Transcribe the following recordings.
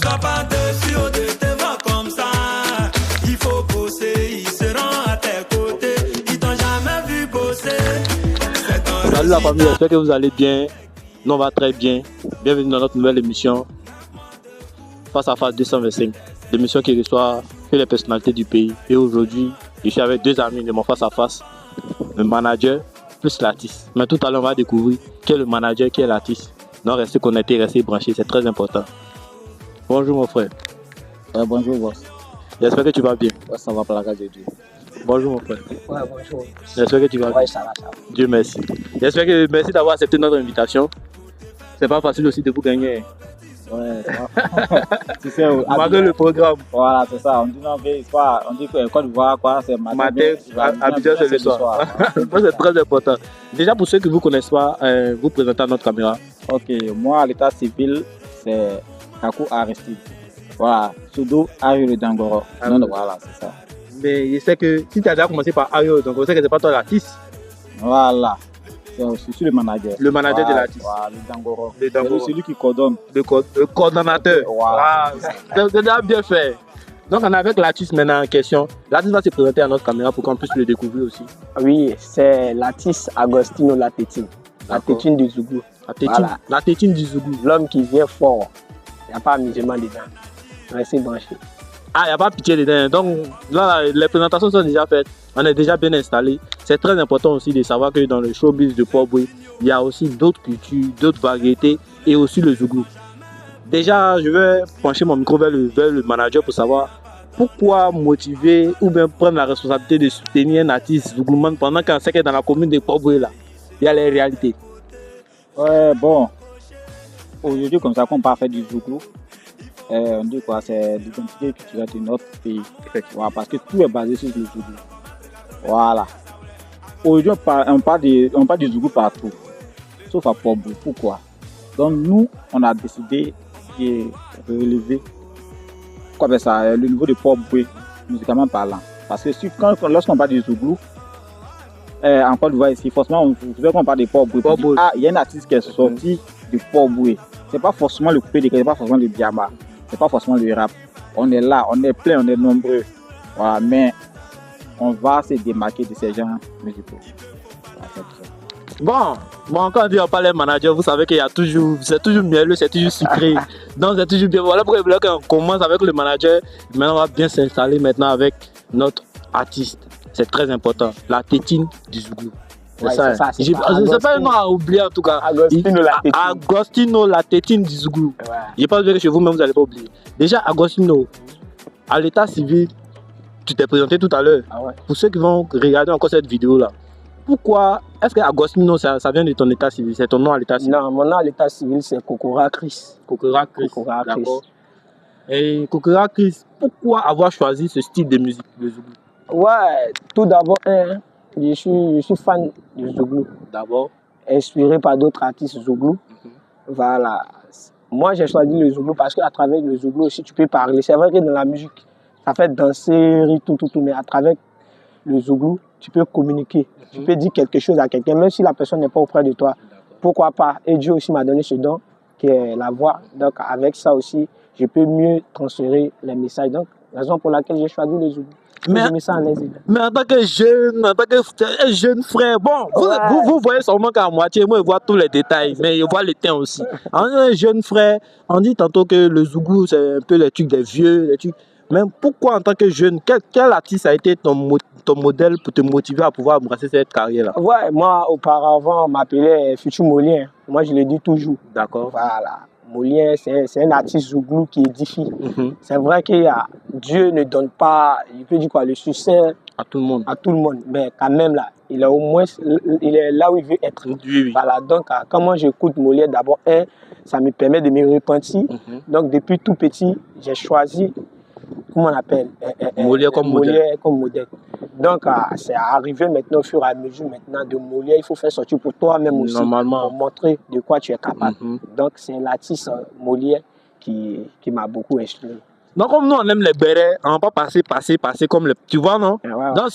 sois pas dessus ou de te voir comme ça. Il faut bosser, ils seront à tes côtés. Ils t'ont jamais vu bosser. Salut la famille, j'espère que vous allez bien. Nous on va très bien. Bienvenue dans notre nouvelle émission Face à Face 225. L'émission qui reçoit que les personnalités du pays. Et aujourd'hui, je suis avec deux amis de mon face à face. Le manager plus l'artiste. Mais tout à l'heure, on va découvrir qui est le manager, qui est l'artiste. Donc restez connectés, restez branchés, c'est très important. Bonjour mon frère. Bonjour boss. J'espère que tu vas bien. Ouais, ça va par la grâce de Dieu. Bonjour mon frère. Ouais, bonjour. J'espère que tu vas bien. Ouais, ça va. Dieu merci. J'espère que merci d'avoir accepté notre invitation. C'est pas facile aussi de vous gagner. Ouais, ça va. Tu sais, Malgré le programme. Voilà, c'est ça. On dit non, mais c'est pas. On dit que Côte d'Ivoire, quoi, c'est matin. Abidjan, c'est le soir. Ça, c'est très important. Déjà, pour ceux qui ne vous connaissent pas, vous présentez à notre caméra. Ok, moi, à l'état civil, c'est Kakou Aristide. Voilà, Sudo Ario Dangoro. Non, voilà, c'est ça. Mais je sais que si tu as déjà commencé par Ario, donc on sait que c'est pas toi l'artiste. Voilà. Je suis le manager. Le manager de l'artiste. Voilà, le Dangoro. Le Dangoro. C'est celui qui coordonne. Le coordonnateur. Voilà. C'est déjà bien fait. Donc on est avec l'artiste maintenant en question. L'artiste va se présenter à notre caméra pour qu'on puisse le découvrir aussi. Oui, c'est l'artiste Agostino Latetine. La tétine du Zougou. La tétine du Zougou. L'homme qui vient fort. Il n'y a pas amusement dedans. Restez branché. Ah, il n'y a pas pitié dedans. Donc là, les présentations sont déjà faites. On est déjà bien installé. C'est très important aussi de savoir que dans le showbiz de Port-Boué, il y a aussi d'autres cultures, d'autres variétés et aussi le Zougou. Déjà, je vais pencher mon micro vers le manager pour savoir pourquoi motiver ou bien prendre la responsabilité de soutenir un artiste zougouman pendant qu'on sait que dans la commune de Port-Boué, là, il y a les réalités. Ouais, bon. Aujourd'hui, comme ça, qu'on part faire du Zougou, on dit quoi, c'est l'identité culturelle de notre pays. Voilà, parce que tout est basé sur le Zougou. Voilà. Aujourd'hui, on parle du Zougou partout, sauf à Port-Boué. Pourquoi? Donc, nous, on a décidé de relever le niveau de Port-Boué, musicalement parlant. Parce que lorsqu'on parle du Zougou, en Côte d'Ivoire ici, forcément, on veut qu'on parle de Port-Boué. Ah, il y a un artiste qui est sorti de Port-Boué. C'est pas forcément le coupé de c'est pas forcément le diaba, c'est pas forcément le rap. On est là, on est plein, on est nombreux. Voilà, mais on va se démarquer de ces gens musicaux. Bon, quand on parle de manager, vous savez qu'il y a toujours, c'est toujours mielleux, c'est toujours sucré. Donc c'est toujours bien. Voilà pourquoi on commence avec le manager. Maintenant, on va bien s'installer maintenant avec notre artiste. C'est très important. La tétine du Zougou. Ouais, c'est pas un nom à oublier en tout cas. Agostino Latetine du Zougou. Ouais. Je pense que chez vous même vous n'allez pas oublier. Déjà, Agostino, à l'état civil, tu t'es présenté tout à l'heure. Ah ouais. Pour ceux qui vont regarder encore cette vidéo là, pourquoi est-ce que Agostino ça vient de ton état civil? C'est ton nom à l'état civil? Non, mon nom à l'état civil c'est Kokora Chris. Kokora Chris. D'accord. Et Kokora Chris, pourquoi avoir choisi ce style de musique, le Zougou? Ouais, tout d'abord, je suis fan du Zougou. D'abord. Inspiré par d'autres artistes Zougou. Voilà. Moi, j'ai choisi le Zougou parce qu'à travers le Zougou aussi, tu peux parler. C'est vrai que dans la musique, ça fait danser, rire, tout, mais à travers le Zougou, tu peux communiquer. Tu peux dire quelque chose à quelqu'un, même si la personne n'est pas auprès de toi. Pourquoi pas? Et Dieu aussi m'a donné ce don, qui est la voix. Donc, avec ça aussi, je peux mieux transférer les messages. Donc, raison pour laquelle j'ai choisi le Zougou. Mais en tant que jeune frère, bon, vous voyez seulement qu'à moitié, moi je vois tous les détails, mais je vois les temps aussi. Un jeune frère, on dit tantôt que le Zougou c'est un peu les trucs des vieux, les trucs. Mais pourquoi en tant que jeune, quel artiste a été ton modèle pour te motiver à pouvoir embrasser cette carrière-là? Ouais, moi auparavant on m'appelait Futur Molien, moi je le dis toujours. D'accord. Voilà. Molien, c'est un artiste Zougou qui édifie. C'est vrai que Dieu ne donne pas, il peut dire quoi, le succès à tout le monde. Mais quand même là, il est au moins, il est là où il veut être. Oui. Voilà, donc quand moi j'écoute Molien, d'abord, ça me permet de me repentir. Donc depuis tout petit, j'ai choisi, comment on appelle, Molien comme modèle. Donc c'est arrivé maintenant au fur et à mesure maintenant de Molien, il faut faire sortir pour toi-même aussi. Normalement. Pour montrer de quoi tu es capable. Donc c'est l'artiste Molien qui m'a beaucoup inspiré. Donc comme nous on aime les bérets, on va pas passer comme les... Tu vois non? Ouais. Donc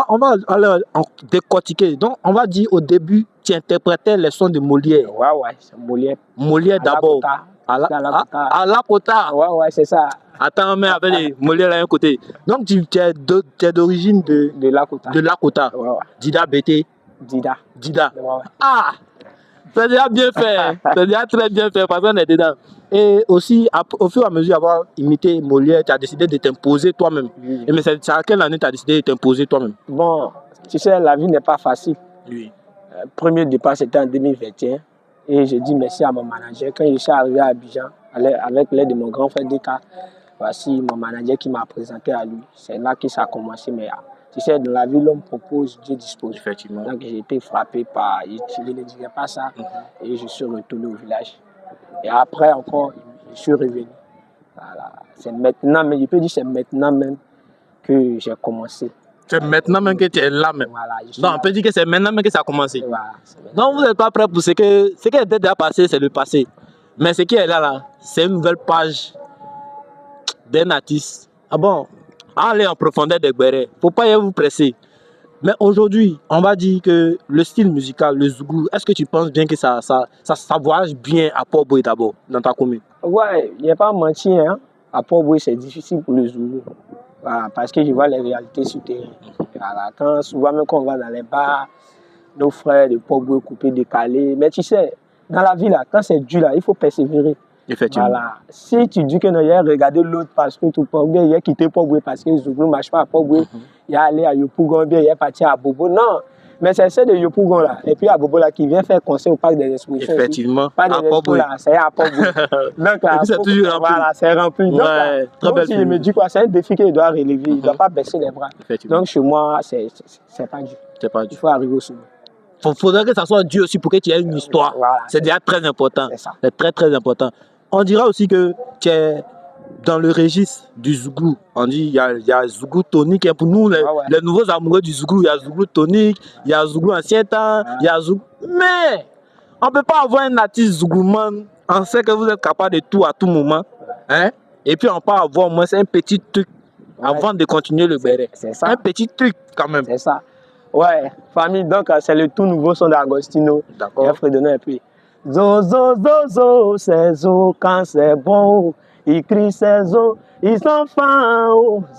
on va aller décortiquer. Donc on va dire au début, tu interprétais les sons de Molière. Ouais, c'est Molière. Molière d'abord. À À Lakota. à Lakota. Ouais, c'est ça, Attends, mais avec les Molières à un côté. Donc, tu es d'origine de Lakota. de Lakota. Ouais, ouais. Dida BT. Dida. Dida. Ouais, ouais. Ah! C'est déjà bien fait. C'est déjà très bien fait parce qu'on est dedans. Et aussi, au fur et à mesure d'avoir imité Molière, tu as décidé de t'imposer toi-même. Oui. Et mais c'est à quelle année tu as décidé de t'imposer toi-même? Bon, tu sais, la vie n'est pas facile. Oui. Premier départ, c'était en 2021. Et j'ai dit merci à mon manager. Quand je suis arrivé à Abidjan, avec l'aide de mon grand frère Deka, voici mon manager qui m'a présenté à lui. C'est là que ça a commencé. Mais tu sais, dans la vie, l'homme propose, Dieu dispose. Effectivement. Donc j'ai été frappé par. Je ne dirais pas ça. Et je suis retourné au village. Et après encore, je suis revenu. Voilà. C'est maintenant, mais je peux dire que c'est maintenant même que j'ai commencé. C'est maintenant même que tu es là même. Voilà, je suis Non, là. on peut dire que c'est maintenant même que ça a commencé. Voilà, c'est maintenant. Donc vous n'êtes pas prêt pour ce qui est déjà passé, c'est le passé. Mais ce qui est là, c'est une nouvelle page d'un artiste. Ah bon, allez en profondeur des Gbéré. Faut pas y vous presser. Mais aujourd'hui, on va dire que le style musical, le Zouglou, est-ce que tu penses bien que ça voyage bien à Port-Boué d'abord, dans ta commune? Ouais, il n'y a pas menti, hein. À Port-Boué, c'est difficile pour le Zoulou. Voilà, parce que je vois les réalités sur terrain. Voilà, souvent, même quand on va dans les bars, nos frères de Port-Boué coupés, décalés. Mais tu sais, dans la vie, là, quand c'est dur, là, il faut persévérer. Effectivement. Voilà. Si tu dis que non, il y a regardé l'autre parce que tout Port-Boué, il a quitté Port-Boué parce que le Zoulou ne marche pas à Port-Boué, il est allé à Yopougon, il est parti à Bobo. Non, mais c'est ceux de Yopougon là, et puis à Bobo là qui vient faire concert au parc des expositions. Effectivement. Pas des À expos Port-Boué. là, c'est à Port-Boué. Donc là, Et puis c'est toujours rempli. voilà, c'est rempli. Donc, là, Ouais, très donc belle si je fille. me dis quoi, c'est un défi qu'il doit relever, il ne doit pas baisser les bras. Effectivement. Donc chez moi, c'est pas dur. C'est pas Il dur. faut arriver au sommet. Faudrait que ça soit dur aussi pour que tu aies une histoire. Voilà. C'est déjà très important. C'est ça. C'est très très important. On dira aussi que tu es dans le registre du Zouglou. On dit il y a Zouglou tonique. Et pour nous, ouais. les nouveaux amoureux du Zouglou, il y a Zouglou tonique, il y a Zouglou ancien temps, il y a Zouglou. Mais on ne peut pas avoir un artiste Zouglouman. On sait que vous êtes capable de tout à tout moment. Hein? Et puis on peut avoir au moins un petit truc avant de continuer le béret. C'est ça. Un petit truc quand même. C'est ça. Ouais, famille, donc c'est le tout nouveau son d'Agostino. D'accord. Il a fait donner un peu. Zo, zo, zo, zo, c'est zo, quand c'est bon. Il crie c'est zo, ils sont fins.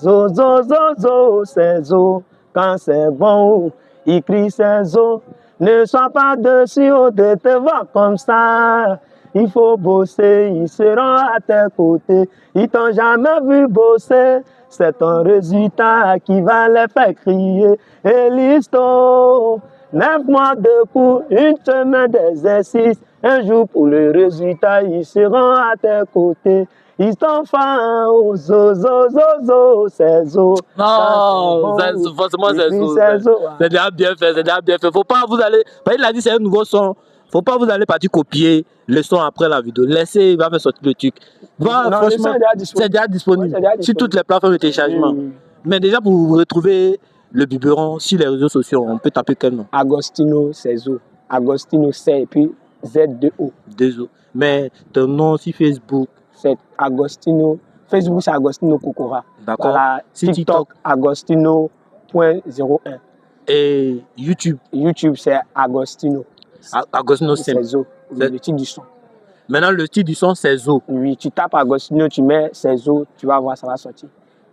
Zo, zo, zo, zo, c'est zo, quand c'est bon. Il crie c'est zo. Ne sois pas dessus de te voir comme ça. Il faut bosser, ils seront à tes côtés. Ils t'ont jamais vu bosser. C'est ton résultat qui va les faire crier. Et l'histoire, 9 mois de cours, une semaine d'exercice. Un jour pour le résultat, ils seront à tes côtés. Ils sont fins, oh, zo, zo, zo, zo, c'est zo. Non, forcément c'est zo. C'est déjà bien fait, c'est déjà bien fait. Faut pas vous aller. Il a dit c'est un nouveau son. Faut pas vous aller partir copier le son après la vidéo. Laissez, il va faire sortir le truc. Voilà, Non, franchement, c'est déjà disponible. Ouais, c'est déjà Sur disponible. toutes les plateformes de téléchargement. Oui. Mais déjà, pour vous retrouver le biberon sur les réseaux sociaux, on peut taper quel nom? Agostino Cezo. Agostino C et puis Z2O. Désolé. Mais ton nom sur Facebook. C'est Agostino. Facebook, c'est Agostino Kokora. D'accord. Voilà, Sur TikTok, Agostino.01. Et YouTube, YouTube, c'est Agostino Agostino Sim. Cezo. C'est- Le titre du son. Maintenant, le titre du son, c'est Zo. Oui, tu tapes Agostino, tu mets Cezo, tu vas voir, ça va sortir.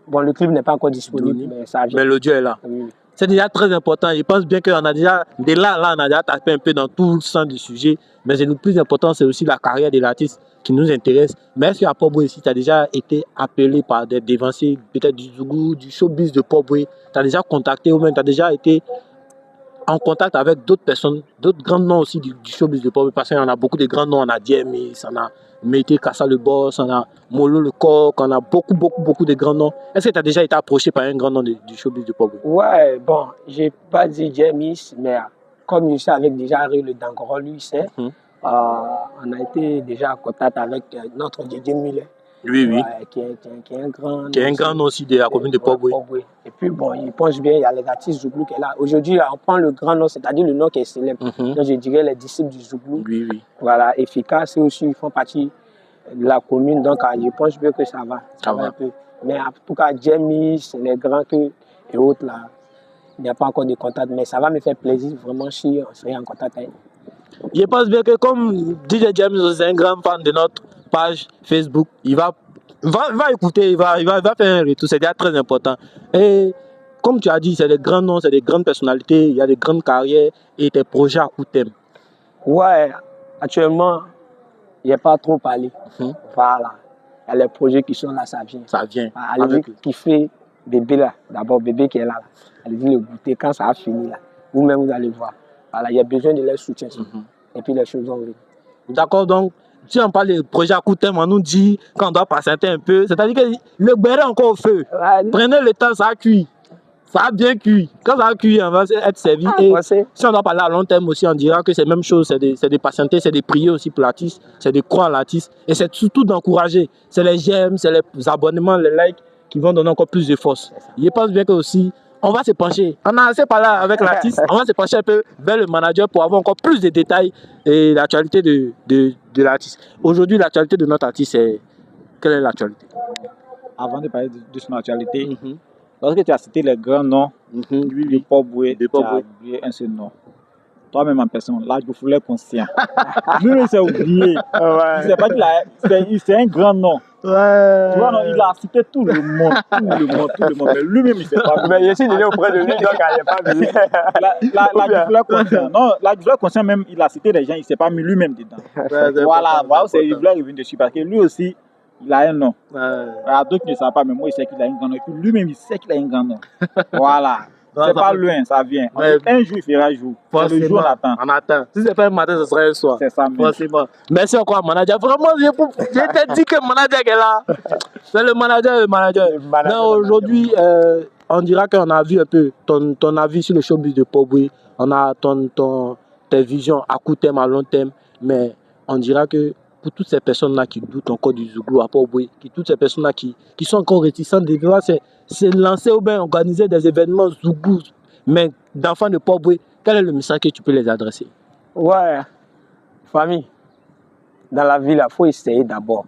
Bon, le clip n'est pas encore disponible, mais ça vient. Mais l'audio est là. Oui, oui. C'est déjà très important. Je pense bien qu'on a déjà, dès là, on a déjà tapé un peu dans tout le sens du sujet. Mais le plus important, c'est aussi la carrière de l'artiste qui nous intéresse. Mais est-ce qu'à Port-Boué ici, tu as déjà été appelé par des dévanciers, peut-être du Zougou, du showbiz de Port-Boué? Tu as déjà contacté ou même tu as déjà été en contact avec d'autres personnes, d'autres grands noms aussi du showbiz de Port-Boué? Parce qu'il y en a beaucoup de grands noms. On a Diemis, on a Mété Kassa le Boss, on a Molo le Coq, on a beaucoup de grands noms. Est-ce que tu as déjà été approché par un grand nom du showbiz de Port-Boué? Ouais, bon, j'ai pas dit James, mais comme je sais avec déjà Harry le Dangoro, lui, c'est, on a été déjà en contact avec notre Didier Muller. Oui, oui. Ouais, qui est un grand Qui est un grand nom aussi de la commune de Port-Boué. Et puis bon, il pense bien, il y a les artistes Zouglou qui est là. Aujourd'hui, on prend le grand nom, c'est-à-dire le nom qui est célèbre. Donc je dirais les disciples du Zouglou. Oui, oui. Voilà, efficaces aussi, ils font partie de la commune. Donc je pense bien que ça va. Ça va un peu. Mais en tout cas, Jamie, les grands et autres là, il n'y a pas encore de contact. Mais ça va me faire plaisir vraiment si on serait en contact avec eux. Je pense bien que comme DJ James est un grand fan de notre page Facebook, il va écouter, il va faire un retour, c'est déjà très important. Et comme tu as dit, c'est des grands noms, c'est des grandes personnalités, il y a des grandes carrières et des projets à coup de thème. Ouais, actuellement, il n'y a pas trop parlé. Voilà. Il y a les projets qui sont là, ça vient. Ça vient. Allez qui fait bébé là. D'abord, bébé qui est là. Allez-y le goûter. Quand ça a fini là, vous-même vous allez voir. Voilà, il y a besoin de leur soutien. Et puis les choses vont venir. D'accord, donc si on parle de projets à coup de thème, on nous dit qu'on doit patienter un peu. C'est-à-dire que le beurre est encore au feu. Ouais. Prenez le temps, ça a cuit. Ça a bien cuit. Quand ça a cuit, on va être servi. Et si on doit parler à long terme aussi, on dira que c'est la même chose. C'est de patienter, c'est de prier aussi pour l'artiste, c'est de croire en l'artiste. Et c'est surtout d'encourager. C'est les j'aime, c'est les abonnements, les likes qui vont donner encore plus de force. Je pense bien que aussi, on va se pencher. On a assez parlé avec l'artiste, on va se pencher un peu vers le manager pour avoir encore plus de détails et l'actualité de l'artiste. Aujourd'hui, l'actualité de notre artiste, c'est... Quelle est l'actualité? Avant de parler de son actualité, lorsque tu as cité les grands noms de Paul Boué, tu as oublié un seul nom. Toi-même en personne, là, je voulais conscient. Lui, il s'est oublié. Il sait pas qu'il c'est un grand nom. Ouais. Tu vois, non, il a cité tout le monde. Mais lui-même, il ne sait pas. Mais je suis allé auprès de lui, donc il n'est pas venu. La Gifleur conscient, même, il a cité des gens, il ne s'est pas mis lui-même dedans. Voilà, c'est Gifleur qui vient dessus parce que lui aussi, il a un nom. D'autres ne savent pas, mais moi, il sait qu'il a un grand nom. Et puis lui-même, il sait qu'il a un grand nom. Voilà. C'est pas loin, ça vient. Un jour, il fera jour. C'est le jour, on attend. On attend. Si c'est pas un matin, ce sera un soir. C'est ça, même. Forcément. Merci encore, manager. Vraiment, j'ai dit que le manager est là. C'est le manager. Non, aujourd'hui, on dira qu'on a vu un peu ton avis sur le showbiz de Paul Boué. On a tes visions à court terme, à long terme. Mais on dira que pour toutes ces personnes-là qui doutent encore du Zouglou à Paul Boué, toutes ces personnes-là qui sont encore réticentes de voir c'est lancer ou bien organiser des événements Zouglou, mais d'enfants de Paul Boué, quel est le message que tu peux les adresser? Ouais, famille, dans la vie, il faut essayer d'abord.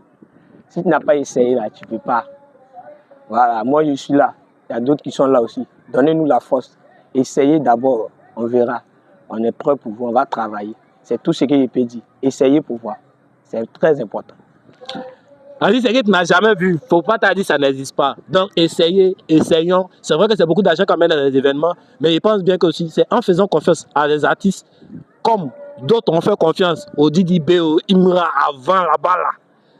Si tu n'as pas essayé, là, tu ne peux pas. Voilà, moi je suis là. Il y a d'autres qui sont là aussi. Donnez-nous la force. Essayez d'abord, on verra. On est prêt pour vous, on va travailler. C'est tout ce que je peux dire. Essayez pour voir. C'est très important. On dit ce que tu n'as jamais vu. Il ne faut pas te dire que ça n'existe pas. Donc, essayons. C'est vrai que c'est beaucoup d'argent qu'on met dans les événements, mais je pense bien que aussi, c'est en faisant confiance à des artistes comme d'autres ont fait confiance au Didi B, au Imra avant là-bas. Là.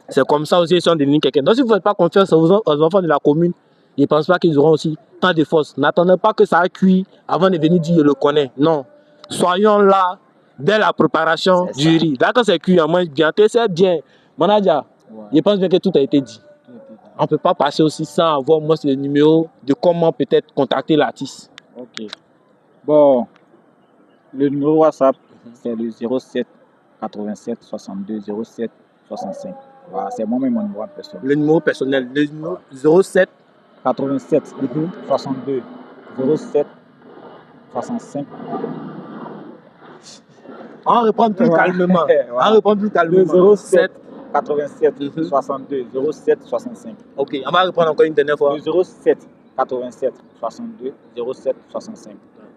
C'est comme ça aussi, ils sont devenus quelqu'un. Donc, si vous ne faites pas confiance aux enfants de la commune, ils ne pensent pas qu'ils auront aussi tant de force. N'attendez pas que ça a cuit avant de venir dire je le connais. Non. Soyons là dès la préparation du riz. Là, quand c'est cuit, on mange bien. C'est bien. Manager. Je pense bien que tout a été dit. On ne peut pas passer aussi sans avoir moi le numéro de comment peut-être contacter l'artiste. Ok. Bon, le numéro WhatsApp, c'est le 07 87 62 07 65. Voilà, c'est moi-même mon numéro personnel. Le numéro personnel, le numéro 07 87 62 07 65. On reprend plus calmement. Voilà. On reprend plus calmement. Le 07 87 62 07 65. Ok, on va reprendre encore une dernière fois. Le 07 87 62 07 65.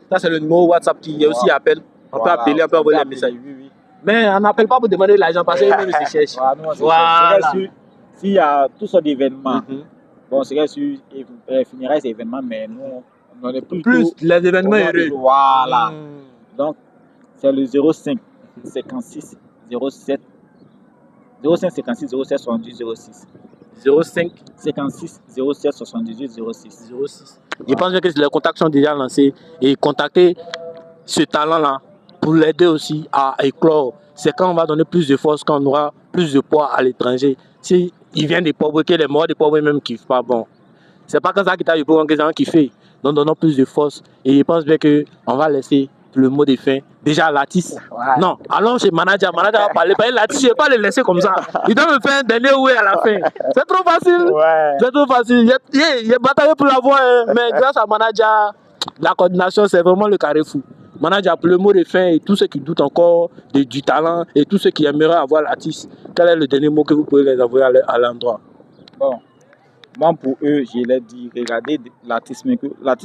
Ça, c'est le numéro WhatsApp qui est aussi appel. On peut appeler, on peut envoyer les messages. Oui. Mais on n'appelle pas pour demander de l'argent parce que nous se cherchent. Voilà. S'il y a tout sortes d'événements, bon, c'est vrai sur funérailles, c'est événements, mais nous, on est plus les événements heureux. Voilà. Donc, c'est le 05 56 07 05 56 07 78 06. 05 56 07 78 06. Je pense que les contacts sont déjà lancés et contacter ce talent-là pour l'aider aussi à éclore. C'est quand on va donner plus de force, quand on aura plus de poids à l'étranger. Si il vient des pauvres, que les morts des pauvres même kiffent pas, bon. C'est pas comme ça qu'il t'a eu pour un qui fait. Donc donnons plus de force. Et je pense bien qu'on va laisser le mot de fin. Déjà l'artiste. Ouais. Non, allons chez manager. Manager va parler. L'artiste, je ne vais pas le laisser comme ça. Il doit me faire un dernier oui à la fin. C'est trop facile. Ouais. C'est trop facile. Il a bataillé pour l'avoir, hein. Mais grâce à manager, la coordination, c'est vraiment le carrefour. Manager, pour le mot de fin et tous ceux qui doutent encore du talent et tous ceux qui aimeraient avoir l'artiste, quel est le dernier mot que vous pouvez les envoyer à l'endroit? Bon, moi pour eux, je leur dis, regardez l'artiste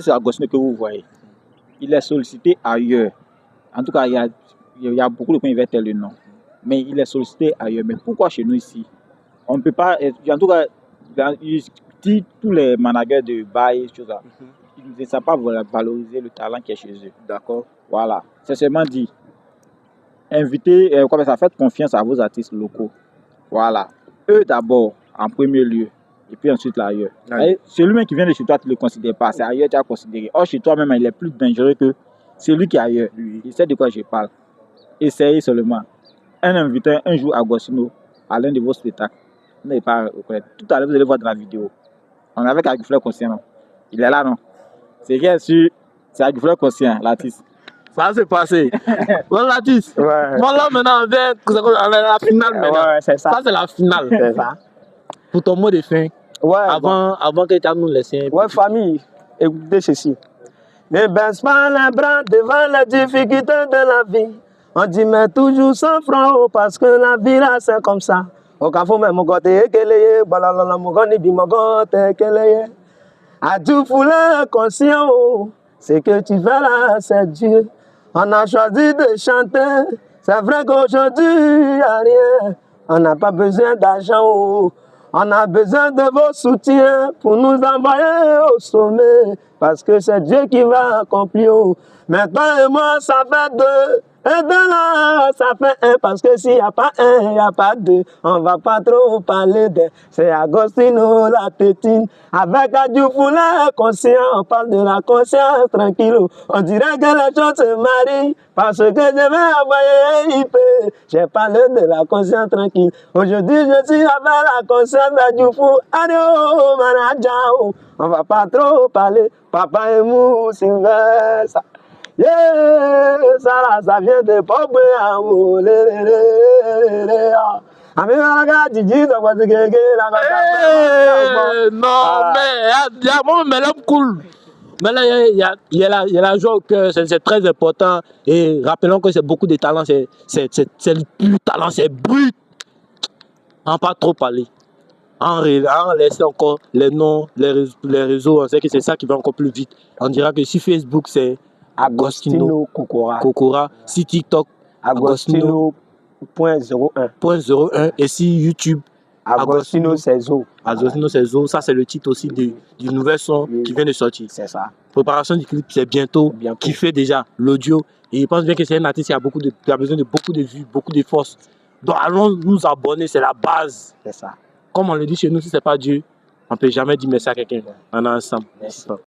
Agostino que vous voyez. Il est sollicité ailleurs. En tout cas, il y a beaucoup de points, il va tel le nom. Mais il est sollicité ailleurs. Mais pourquoi chez nous ici? On ne peut pas, en tout cas, tous les managers de bail, choses là, ils ne savent pas valoriser le talent qui est chez eux. D'accord. Voilà. C'est seulement dit. Invitez, comme ça, faites confiance à vos artistes locaux. Voilà. Eux d'abord, en premier lieu. Et puis ensuite l'ailleurs. Ouais. Celui qui vient de chez toi, tu ne le considères pas. C'est ailleurs que tu as considéré. Or, chez toi même, il est plus dangereux que celui qui est ailleurs. Il sait de quoi je parle. Essayez seulement. Un invité un jour à Gossino, à l'un de vos spectacles. Vous n'allez pas reconnaître. Tout à l'heure, vous allez voir dans la vidéo. On est avec Agufleur Conscient. Non? Il est là, non? C'est bien sûr, c'est Agufleur Conscient, l'artiste. Ça s'est passé. Voilà l'artiste. Ouais. Bon, là, maintenant, on est à la finale maintenant. Ouais, c'est ça. Ça, c'est la finale. C'est ça. Pour ton mot de fin, Ouais, avant que tu nous laisses un ouais, petit- famille, écoutez ceci. Ne baisse pas les bras devant les difficultés de la vie. On dit mais toujours sans franc parce que la vie là c'est comme ça. Au café même mon côté keleye, balala mon goni bi mon côté keleye. À tout foulé conscient, ce que tu fais là c'est Dieu. On a choisi de chanter. C'est vrai qu'aujourd'hui il n'y a rien. On n'a pas besoin d'argent. On a besoin de vos soutiens pour nous envoyer au sommet. Parce que c'est Dieu qui va accomplir. Mais toi et moi, ça fait deux. Et de là, ça fait un. Parce que s'il n'y a pas un, il n'y a pas deux. On va pas trop parler de. C'est Agostino, la tétine. Avec Adjoufoula, conscient. On parle de la conscience tranquille. On dirait que les choses se marient. Parce que je vais envoyer IP. J'ai parlé de la conscience tranquille. Aujourd'hui, je suis avec la conscience d'Adjoufou. Adio, manajao. On va pas trop parler. Papa et mou, Sylvestre. Yeah, ça vient de Pobé Amour. Non, mais il y a moi, mais l'homme cool. Mais là, il y a la joie au cœur, c'est très important. Et rappelons que c'est beaucoup de talent, c'est le plus talent, c'est brut. On pas trop parler. En laissant encore les noms, les réseaux, on sait que c'est ça qui va encore plus vite. On dira que si Facebook, c'est Agostino Kokora. Kokora, si TikTok, Agostino .01. 0.01 et si YouTube, Agostino Sezo. Agostino Sezo, ça c'est le titre aussi du nouvel son qui vient de sortir. C'est ça. Préparation du clip, c'est bientôt, qui fait déjà l'audio. Et je pense bien que c'est un artiste qui a besoin de beaucoup de vues, beaucoup de force. Donc allons nous abonner, c'est la base. C'est ça. Comme on le dit chez nous, si ce n'est pas Dieu, on ne peut jamais dire merci à quelqu'un. On est ensemble. Merci.